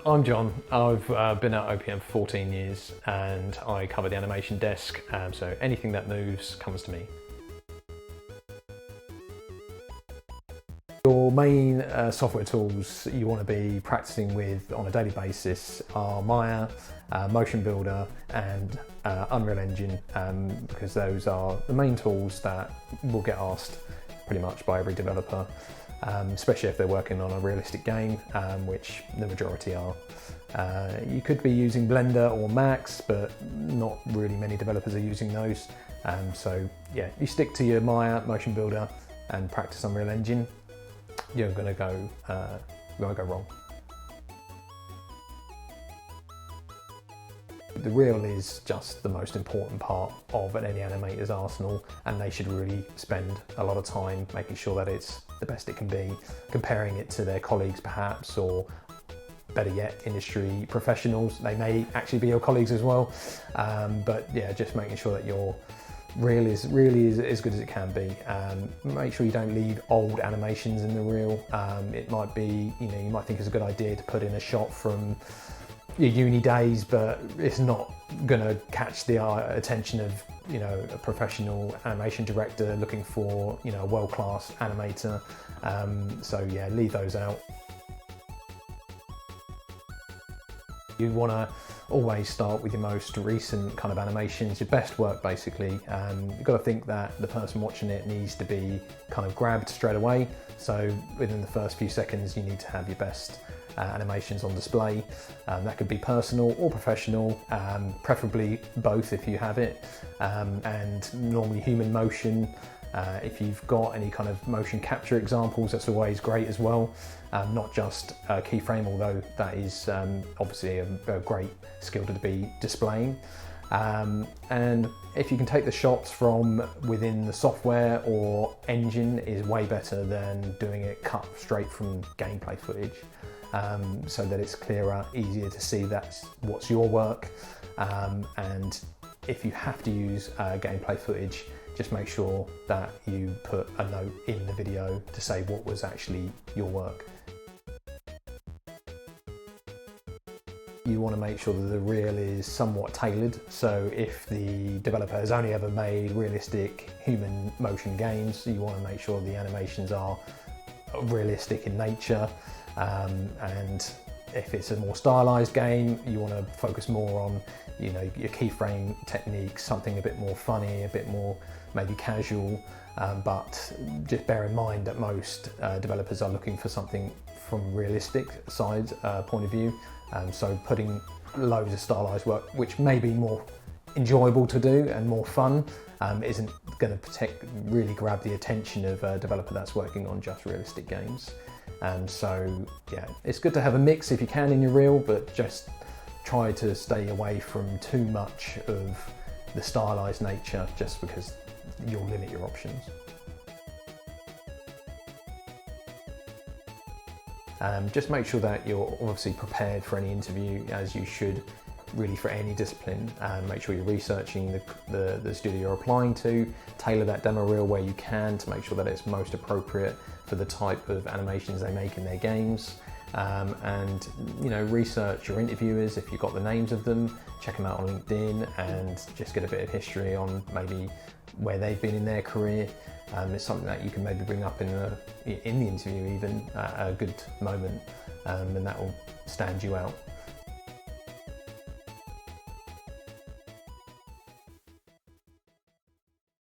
I'm John. I've been at OPM for 14 years and I cover the animation desk, so anything that moves comes to me. Your main software tools you want to be practicing with on a daily basis are Maya, Motion Builder and Unreal Engine, because those are the main tools that will get asked pretty much by every developer, especially if they're working on a realistic game, which the majority are. You could be using Blender or Max, but not really many developers are using those. So yeah, you stick to your Maya, Motion Builder and practice Unreal Engine. You're gonna go wrong. The reel is just the most important part of any animator's arsenal, and they should really spend a lot of time making sure that it's the best it can be, comparing it to their colleagues perhaps, or better yet, industry professionals. They may actually be your colleagues as well, but yeah, just making sure that your reel is really as good as it can be. Make sure you don't leave old animations in the reel. It might be, you might think it's a good idea to put in a shot from your uni days, but it's not gonna catch the attention of a professional animation director looking for a world-class animator. So yeah, leave those out. You want to always start with your most recent kind of animations, your best work basically. You've got to think that the person watching it needs to be kind of grabbed straight away. So within the first few seconds you need to have your best animations on display. That could be personal or professional, preferably both if you have it, and normally human motion. If you've got any kind of motion capture examples, that's always great as well. Not just keyframe, although that is obviously a great skill to be displaying. And if you can take the shots from within the software or engine, is way better than doing it cut straight from gameplay footage, so that it's clearer, easier to see that's what's your work. And if you have to use gameplay footage, just make sure that you put a note in the video to say what was actually your work. You want to make sure that the reel is somewhat tailored. So if the developer has only ever made realistic human motion games, you want to make sure the animations are realistic in nature. And if it's a more stylized game, you want to focus more on your keyframe techniques, something a bit more funny, a bit more maybe casual, but just bear in mind that most developers are looking for something from a realistic side point of view. So putting loads of stylized work, which may be more enjoyable to do and more fun, isn't going to really grab the attention of a developer that's working on just realistic games. So yeah, it's good to have a mix if you can in your reel, but just try to stay away from too much of the stylized nature, just because you'll limit your options. Just make sure that you're obviously prepared for any interview, as you should really for any discipline, and make sure you're researching the studio you're applying to. Tailor that demo reel where you can to make sure that it's most appropriate for the type of animations they make in their games. And research your interviewers. If you've got the names of them, check them out on LinkedIn and just get a bit of history on maybe where they've been in their career. It's something that you can maybe bring up in the interview even at a good moment, and that will stand you out.